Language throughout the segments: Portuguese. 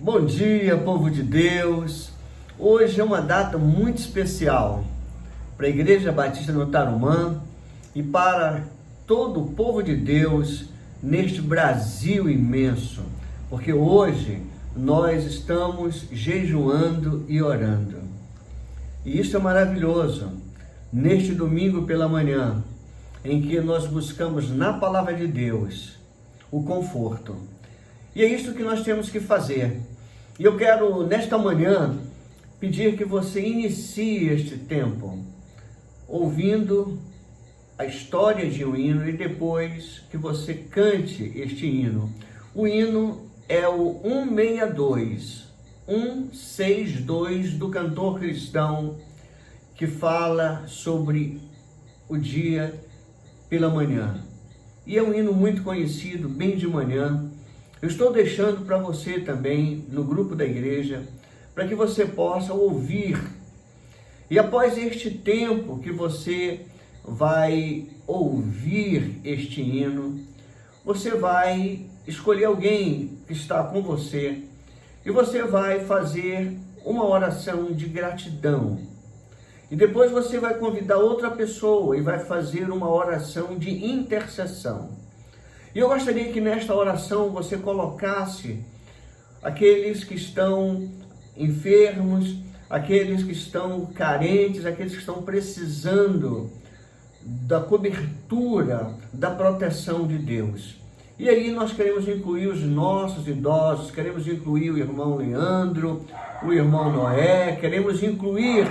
Bom dia, povo de Deus. Hoje é uma data muito especial para a Igreja Batista no Tarumã e para todo o povo de Deus neste Brasil imenso, porque hoje nós estamos jejuando e orando. E isso é maravilhoso, neste domingo pela manhã, em que nós buscamos na Palavra de Deus o conforto. E é isso que nós temos que fazer. E eu quero, nesta manhã, pedir que você inicie este tempo ouvindo a história de um hino e depois que você cante este hino. O hino é o 162 do cantor cristão, que fala sobre o dia pela manhã. E é um hino muito conhecido, bem de manhã. Eu estou deixando para você também no grupo da igreja, para que você possa ouvir. E após este tempo que você vai ouvir este hino, você vai escolher alguém que está com você e você vai fazer uma oração de gratidão. E depois você vai convidar outra pessoa e vai fazer uma oração de intercessão. E eu gostaria que nesta oração você colocasse aqueles que estão enfermos, aqueles que estão carentes, aqueles que estão precisando da cobertura, da proteção de Deus. E aí nós queremos incluir os nossos idosos, queremos incluir o irmão Leandro, o irmão Noé, queremos incluir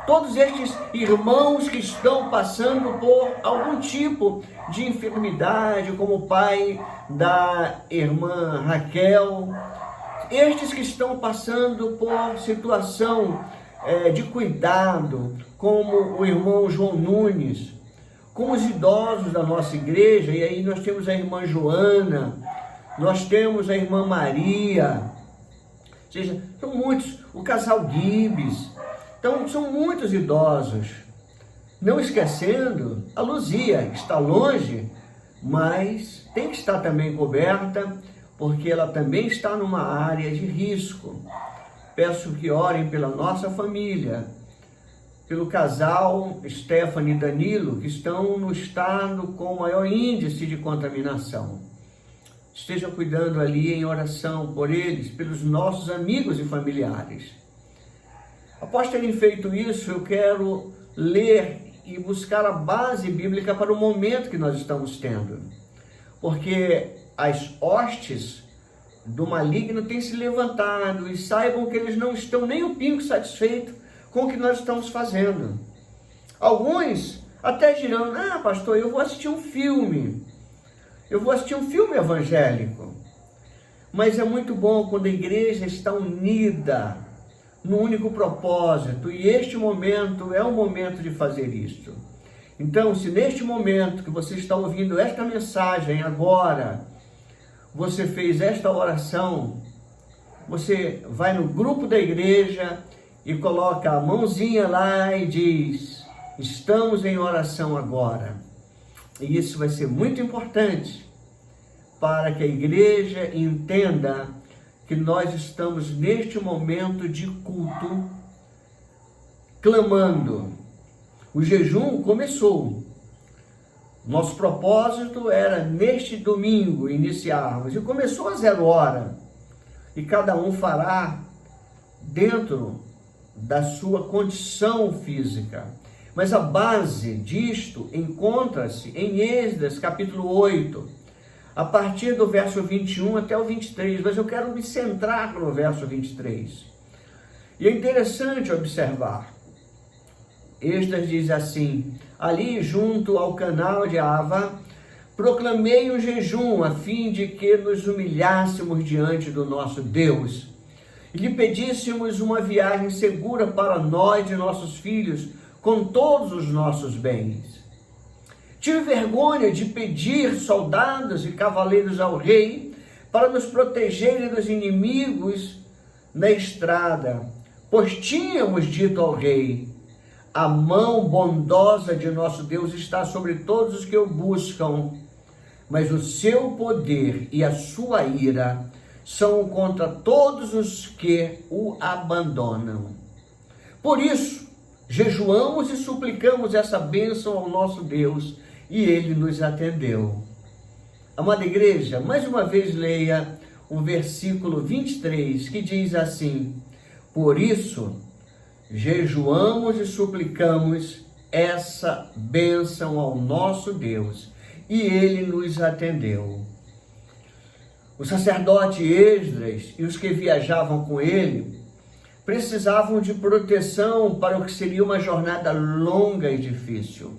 todos estes irmãos que estão passando por algum tipo de enfermidade, como o pai da irmã Raquel, estes que estão passando por situação de cuidado, como o irmão João Nunes, com os idosos da nossa igreja, e aí nós temos a irmã Joana, nós temos a irmã Maria, ou seja, são muitos, o casal Gibbs. Então, são muitos idosos. Não esquecendo, a Luzia está longe, mas tem que estar também coberta, porque ela também está numa área de risco. Peço que orem pela nossa família, pelo casal Stephanie e Danilo, que estão no estado com maior índice de contaminação. Esteja cuidando ali em oração por eles, pelos nossos amigos e familiares. Após terem feito isso, eu quero ler e buscar a base bíblica para o momento que nós estamos tendo. Porque as hostes do maligno têm se levantado e saibam que eles não estão nem um pingo satisfeitos com o que nós estamos fazendo. Alguns até dirão, pastor, eu vou assistir um filme. Eu vou assistir um filme evangélico. Mas é muito bom quando a igreja está unida no único propósito, e este momento é o momento de fazer isto. Então, se neste momento que você está ouvindo esta mensagem agora, você fez esta oração, você vai no grupo da igreja e coloca a mãozinha lá e diz, estamos em oração agora. E isso vai ser muito importante para que a igreja entenda que nós estamos neste momento de culto, clamando. O jejum começou. Nosso propósito era neste domingo iniciarmos, e começou às 0h. E cada um fará dentro da sua condição física. Mas a base disto encontra-se em Êxodo capítulo 8, a partir do verso 21 até o 23, mas eu quero me centrar no verso 23. E é interessante observar. Esdras diz assim, ali junto ao canal de Ava, proclamei um jejum a fim de que nos humilhássemos diante do nosso Deus e lhe pedíssemos uma viagem segura para nós e nossos filhos com todos os nossos bens. Tive vergonha de pedir soldados e cavaleiros ao rei para nos protegerem dos inimigos na estrada, pois tínhamos dito ao rei, a mão bondosa de nosso Deus está sobre todos os que o buscam, mas o seu poder e a sua ira são contra todos os que o abandonam. Por isso, jejuamos e suplicamos essa bênção ao nosso Deus, e Ele nos atendeu. Amada igreja, mais uma vez leia o versículo 23, que diz assim: por isso, jejuamos e suplicamos essa bênção ao nosso Deus, e Ele nos atendeu. O sacerdote Esdras e os que viajavam com ele precisavam de proteção para o que seria uma jornada longa e difícil.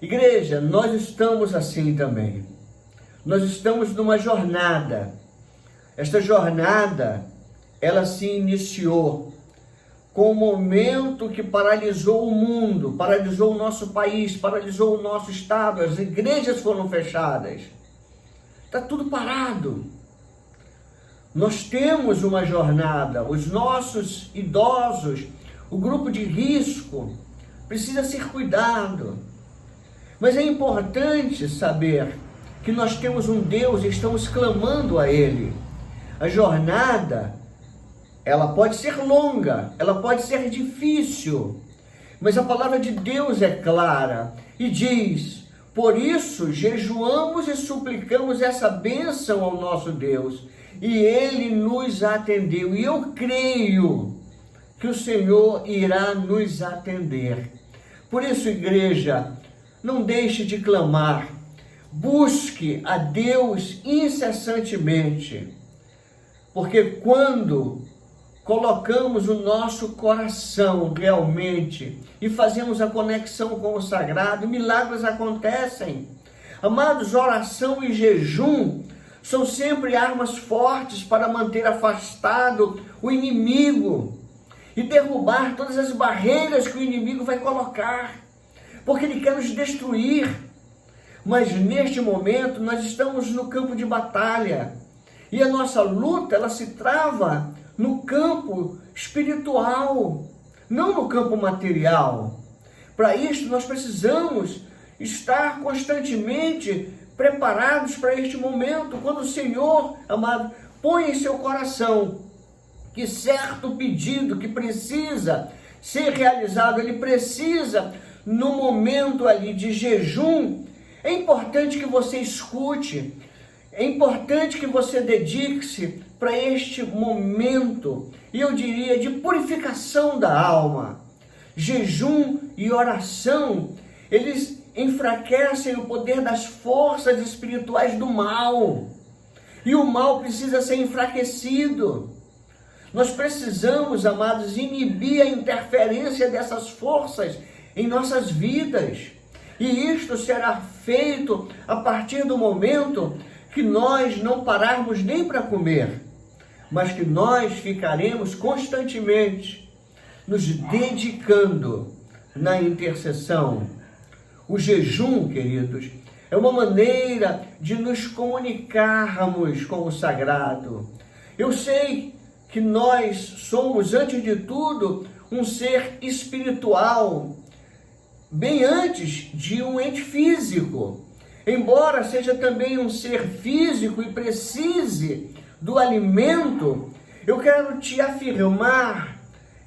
Igreja, nós estamos assim também. Nós estamos numa jornada. Esta jornada, ela se iniciou com um momento que paralisou o mundo, paralisou o nosso país, paralisou o nosso estado, as igrejas foram fechadas. Está tudo parado. Nós temos uma jornada, os nossos idosos, o grupo de risco, precisa ser cuidado. Mas é importante saber que nós temos um Deus e estamos clamando a Ele. A jornada, ela pode ser longa, ela pode ser difícil, mas a palavra de Deus é clara e diz: por isso jejuamos e suplicamos essa bênção ao nosso Deus, e Ele nos atendeu. E eu creio que o Senhor irá nos atender. Por isso, igreja, não deixe de clamar, busque a Deus incessantemente, porque quando colocamos o nosso coração realmente e fazemos a conexão com o sagrado, milagres acontecem. Amados, oração e jejum são sempre armas fortes para manter afastado o inimigo e derrubar todas as barreiras que o inimigo vai colocar, porque ele quer nos destruir. Mas neste momento nós estamos no campo de batalha e a nossa luta, ela se trava no campo espiritual, não no campo material. Para isso, nós precisamos estar constantemente preparados para este momento, quando o Senhor, amado, põe em seu coração que certo pedido que precisa ser realizado, ele precisa, no momento ali de jejum, é importante que você escute, é importante que você dedique-se para este momento, e eu diria, de purificação da alma. Jejum e oração, eles enfraquecem o poder das forças espirituais do mal, e o mal precisa ser enfraquecido. Nós precisamos, amados, inibir a interferência dessas forças em nossas vidas, e isto será feito a partir do momento que nós não pararmos nem para comer, mas que nós ficaremos constantemente nos dedicando na intercessão. O jejum, queridos, é uma maneira de nos comunicarmos com o sagrado. Eu sei que nós somos, antes de tudo, um ser espiritual, bem antes de um ente físico. Embora seja também um ser físico e precise do alimento, eu quero te afirmar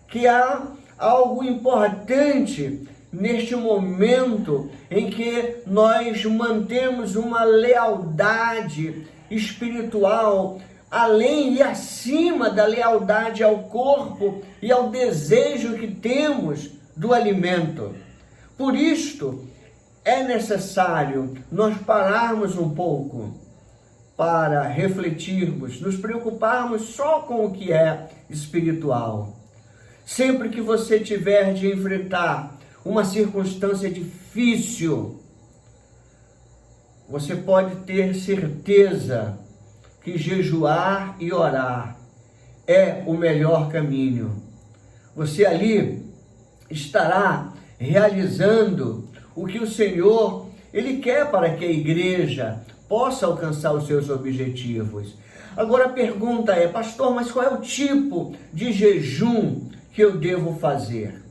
que há algo importante neste momento em que nós mantemos uma lealdade espiritual, além e acima da lealdade ao corpo e ao desejo que temos do alimento. Por isto, é necessário nós pararmos um pouco para refletirmos, nos preocuparmos só com o que é espiritual. Sempre que você tiver de enfrentar uma circunstância difícil, você pode ter certeza que jejuar e orar é o melhor caminho. Você ali estará realizando o que o Senhor, Ele quer para que a igreja possa alcançar os seus objetivos. Agora a pergunta é: pastor, mas qual é o tipo de jejum que eu devo fazer?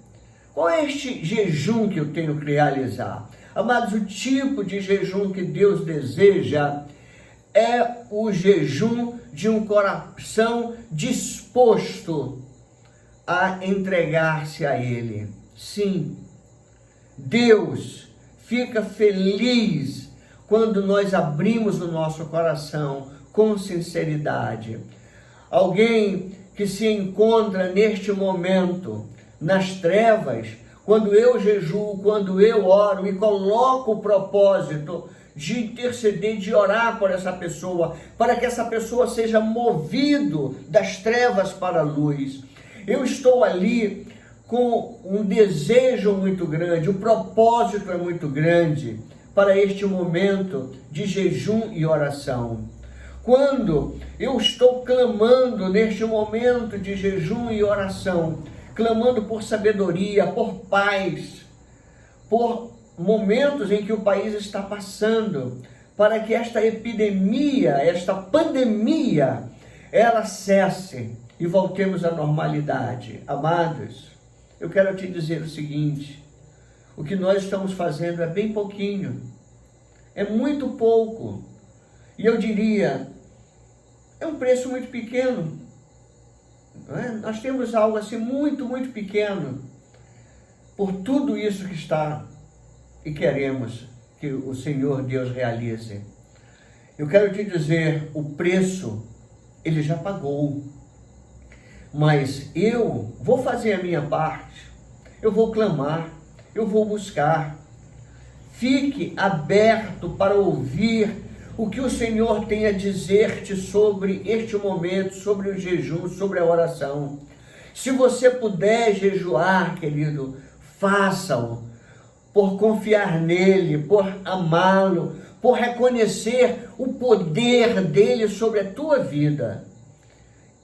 Qual é este jejum que eu tenho que realizar? Amados, o tipo de jejum que Deus deseja é o jejum de um coração disposto a entregar-se a Ele. Sim, Deus fica feliz quando nós abrimos o nosso coração com sinceridade. Alguém que se encontra neste momento nas trevas, quando eu jejuo, quando eu oro e coloco o propósito de interceder, de orar por essa pessoa, para que essa pessoa seja movido das trevas para a luz. Eu estou ali com um desejo muito grande, o propósito é muito grande para este momento de jejum e oração. Quando eu estou clamando neste momento de jejum e oração, clamando por sabedoria, por paz, por momentos em que o país está passando, para que esta epidemia, esta pandemia, ela cesse e voltemos à normalidade. Amados, eu quero te dizer o seguinte: o que nós estamos fazendo é bem pouquinho, é muito pouco, e eu diria, é um preço muito pequeno, não é? Nós temos algo assim muito, muito pequeno, por tudo isso que está e queremos que o Senhor Deus realize. Eu quero te dizer, o preço, Ele já pagou, mas eu vou fazer a minha parte, eu vou clamar, eu vou buscar. Fique aberto para ouvir o que o Senhor tem a dizer-te sobre este momento, sobre o jejum, sobre a oração. Se você puder jejuar, querido, faça-o, por confiar nele, por amá-lo, por reconhecer o poder dele sobre a tua vida.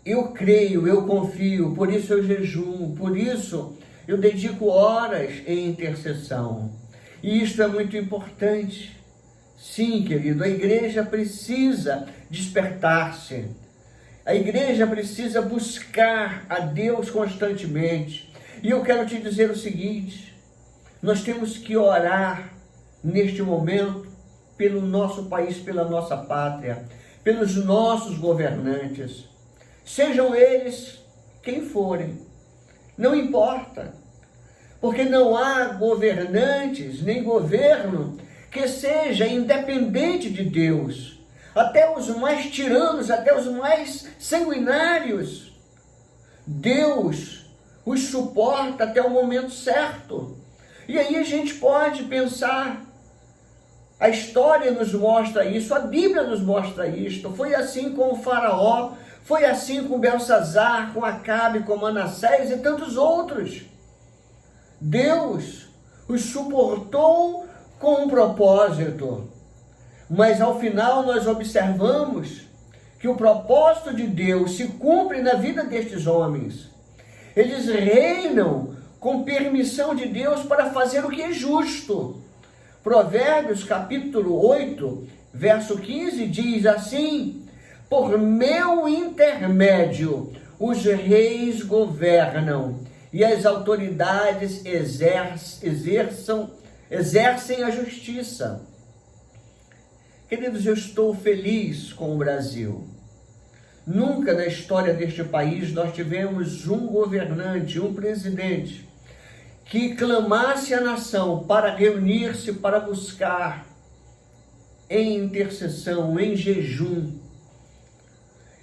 Eu creio, eu confio, por isso eu jejuo, por isso eu dedico horas em intercessão. E isto é muito importante. Sim, querido, a igreja precisa despertar-se. A igreja precisa buscar a Deus constantemente. E eu quero te dizer o seguinte: nós temos que orar neste momento pelo nosso país, pela nossa pátria, pelos nossos governantes. Sejam eles quem forem, não importa, porque não há governantes nem governo que seja independente de Deus. Até os mais tiranos, até os mais sanguinários, Deus os suporta até o momento certo. E aí a gente pode pensar, a história nos mostra isso, a Bíblia nos mostra isto. Foi assim com o faraó, foi assim com Belsazar, com Acabe, com Manassés e tantos outros. Deus os suportou com um propósito, mas ao final nós observamos que o propósito de Deus se cumpre na vida destes homens. Eles reinam com permissão de Deus para fazer o que é justo. Provérbios capítulo 8, verso 15 diz assim: por meu intermédio os reis governam e as autoridades exercem a justiça. Queridos, eu estou feliz com o Brasil. Nunca na história deste país nós tivemos um governante, um presidente, que clamasse à nação para reunir-se, para buscar em intercessão, em jejum.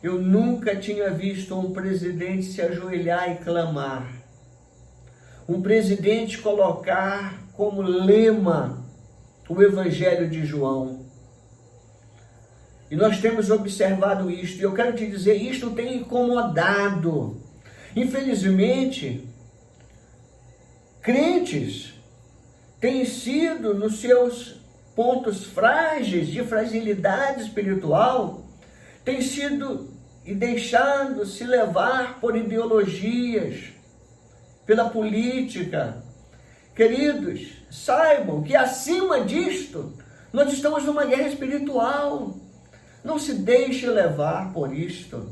Eu nunca tinha visto um presidente se ajoelhar e clamar. Um presidente colocar como lema o Evangelho de João. E nós temos observado isto, e eu quero te dizer, isto tem incomodado. Infelizmente, crentes têm sido nos seus pontos frágeis de fragilidade espiritual, têm sido e deixando se levar por ideologias, pela política. Queridos, saibam que acima disto, nós estamos numa guerra espiritual. Não se deixe levar por isto.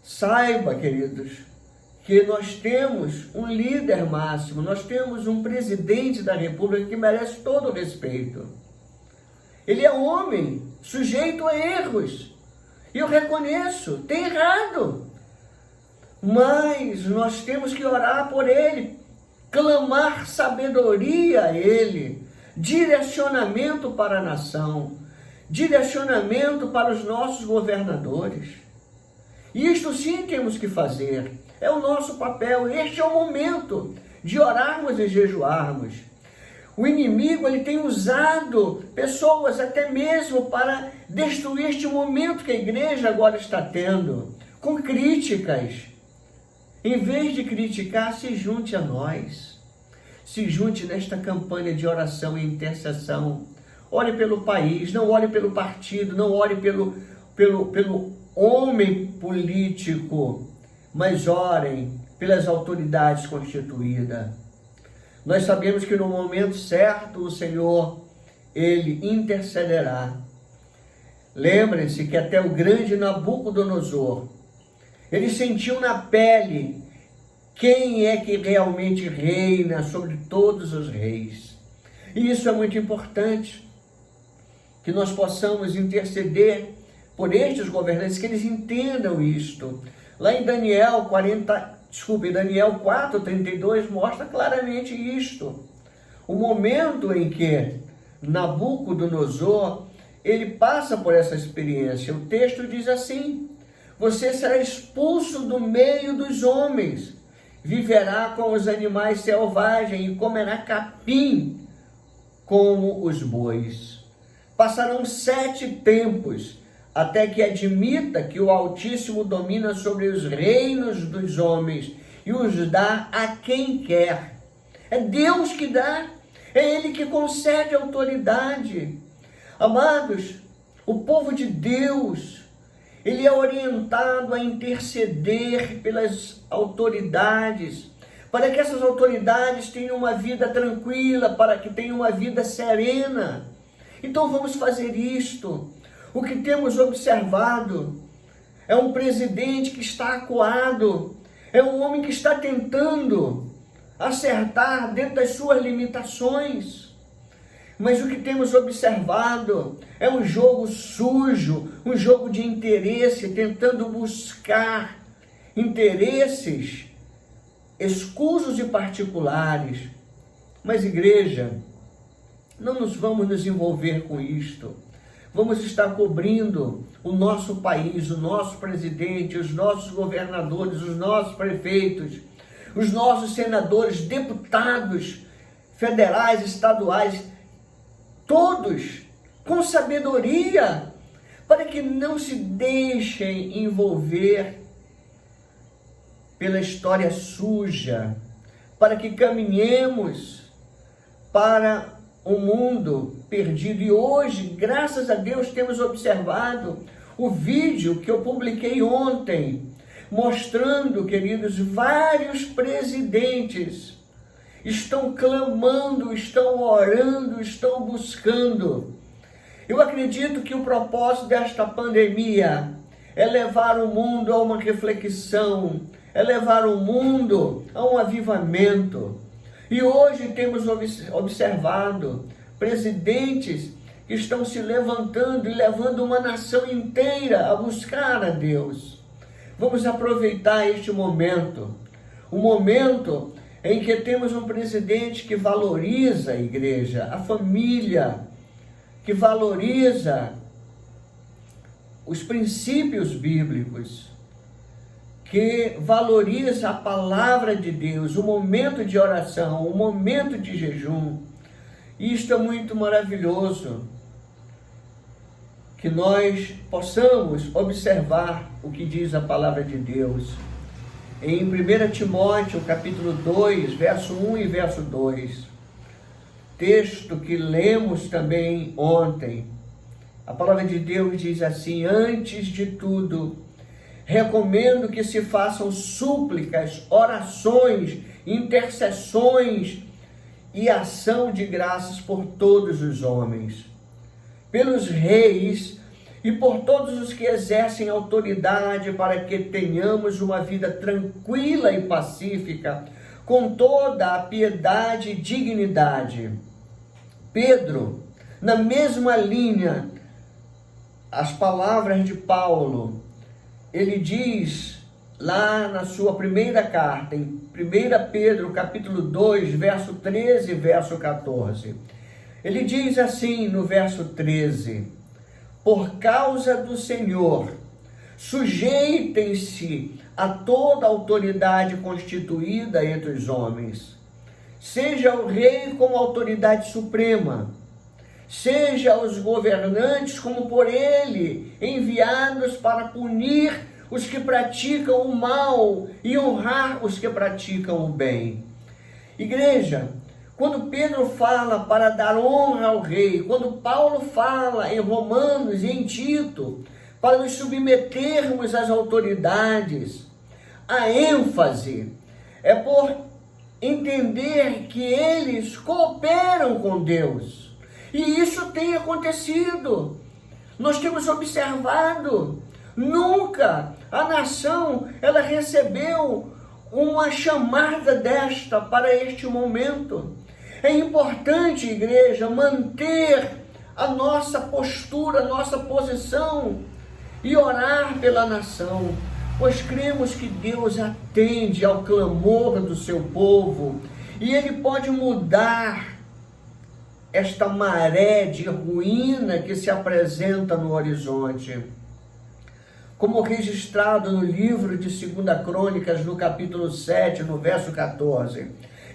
Saiba, queridos, que nós temos um líder máximo, nós temos um presidente da República que merece todo o respeito. Ele é homem, sujeito a erros. E eu reconheço, tem errado. Mas nós temos que orar por ele, clamar sabedoria a ele, direcionamento para a nação, direcionamento para os nossos governadores. Isto sim temos que fazer, é o nosso papel, este é o momento de orarmos e jejuarmos. O inimigo, ele tem usado pessoas até mesmo para destruir este momento que a igreja agora está tendo, com críticas. Em vez de criticar, se junte a nós. Se junte nesta campanha de oração e intercessão. Ore pelo país, não ore pelo partido, não ore pelo homem político, mas orem pelas autoridades constituídas. Nós sabemos que no momento certo o Senhor, ele intercederá. Lembrem-se que até o grande Nabucodonosor, ele sentiu na pele quem é que realmente reina sobre todos os reis. E isso é muito importante, que nós possamos interceder por estes governantes, que eles entendam isto. Lá em Daniel 4:32 mostra claramente isto. O momento em que Nabucodonosor, ele passa por essa experiência. O texto diz assim: você será expulso do meio dos homens, viverá com os animais selvagens e comerá capim como os bois. Passarão 7 tempos, até que admita que o Altíssimo domina sobre os reinos dos homens e os dá a quem quer. É Deus que dá, é Ele que concede autoridade. Amados, o povo de Deus, ele é orientado a interceder pelas autoridades, para que essas autoridades tenham uma vida tranquila, para que tenham uma vida serena. Então vamos fazer isto. O que temos observado é um presidente que está acuado, é um homem que está tentando acertar dentro das suas limitações. Mas o que temos observado é um jogo sujo, um jogo de interesse, tentando buscar interesses escusos e particulares. Mas, igreja, não vamos nos envolver com isto. Vamos estar cobrindo o nosso país, o nosso presidente, os nossos governadores, os nossos prefeitos, os nossos senadores, deputados federais, estaduais, todos com sabedoria, para que não se deixem envolver pela história suja, para que caminhemos para um mundo perdido. E hoje, graças a Deus, temos observado o vídeo que eu publiquei ontem, mostrando, queridos, vários presidentes estão clamando, estão orando, estão buscando. Eu acredito que o propósito desta pandemia é levar o mundo a uma reflexão, é levar o mundo a um avivamento. E hoje temos observado presidentes que estão se levantando e levando uma nação inteira a buscar a Deus. Vamos aproveitar este momento, o momento em que temos um presidente que valoriza a igreja, a família, que valoriza os princípios bíblicos, que valoriza a palavra de Deus, o momento de oração, o momento de jejum. Isto é muito maravilhoso, que nós possamos observar o que diz a palavra de Deus. Em 1 Timóteo, capítulo 2, verso 1 e verso 2, texto que lemos também ontem, a palavra de Deus diz assim: antes de tudo, recomendo que se façam súplicas, orações, intercessões e ação de graças por todos os homens, pelos reis e por todos os que exercem autoridade, para que tenhamos uma vida tranquila e pacífica, com toda a piedade e dignidade. Pedro, na mesma linha, as palavras de Paulo. Ele diz lá na sua primeira carta, em 1 Pedro, capítulo 2, verso 13 e verso 14. Ele diz assim no verso 13: por causa do Senhor, sujeitem-se a toda autoridade constituída entre os homens. Seja o rei como autoridade suprema, seja os governantes como por ele enviados para punir os que praticam o mal e honrar os que praticam o bem. Igreja, quando Pedro fala para dar honra ao rei, quando Paulo fala em Romanos e em Tito, para nos submetermos às autoridades, a ênfase é por entender que eles cooperam com Deus. E isso tem acontecido. Nós temos observado. Nunca a nação ela recebeu uma chamada desta para este momento. É importante, igreja, manter a nossa postura, a nossa posição e orar pela nação, pois cremos que Deus atende ao clamor do seu povo e Ele pode mudar esta maré de ruína que se apresenta no horizonte. Como registrado no livro de 2 Crônicas, no capítulo 7, no verso 14.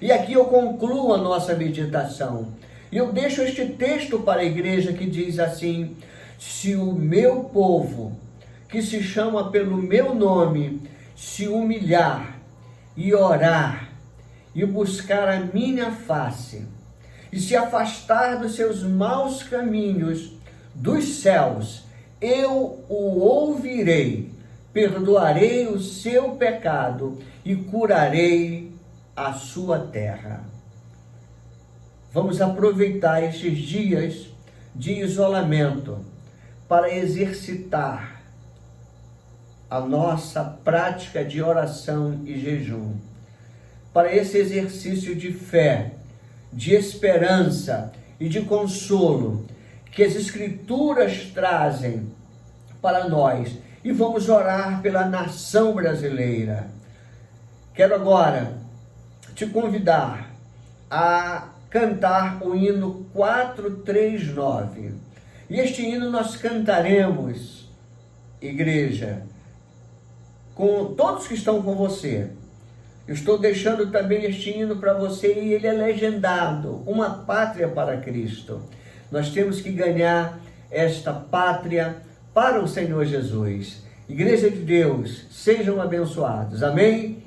E aqui eu concluo a nossa meditação. E eu deixo este texto para a igreja que diz assim: se o meu povo, que se chama pelo meu nome, se humilhar e orar e buscar a minha face e se afastar dos seus maus caminhos, dos céus, eu o ouvirei, perdoarei o seu pecado e curarei a sua terra. Vamos aproveitar estes dias de isolamento para exercitar a nossa prática de oração e jejum, para esse exercício de fé, de esperança e de consolo que as Escrituras trazem para nós, e vamos orar pela nação brasileira. Quero agora te convidar a cantar o hino 439. E este hino nós cantaremos, igreja, com todos que estão com você. Eu estou deixando também este hino para você e ele é legendado: Uma Pátria para Cristo. Nós temos que ganhar esta pátria para o Senhor Jesus. Igreja de Deus, sejam abençoados. Amém?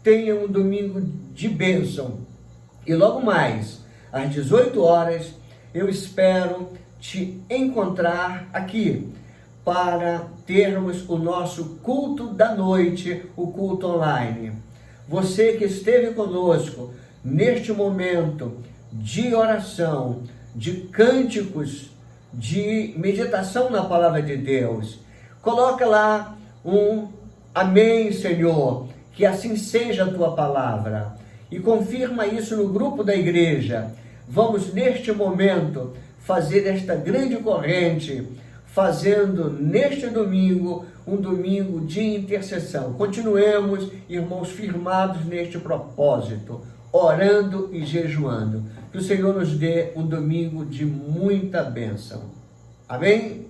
Tenham um domingo de bênção. E logo mais, às 18 horas, eu espero te encontrar aqui para termos o nosso culto da noite, o culto online. Você que esteve conosco neste momento de oração, de cânticos, de meditação na palavra de Deus, coloca lá um amém, Senhor, que assim seja a tua palavra, e confirma isso no grupo da igreja. Vamos neste momento fazer esta grande corrente, fazendo neste domingo um domingo de intercessão. Continuemos, irmãos, firmados neste propósito, orando e jejuando. Que o Senhor nos dê um domingo de muita bênção. Amém?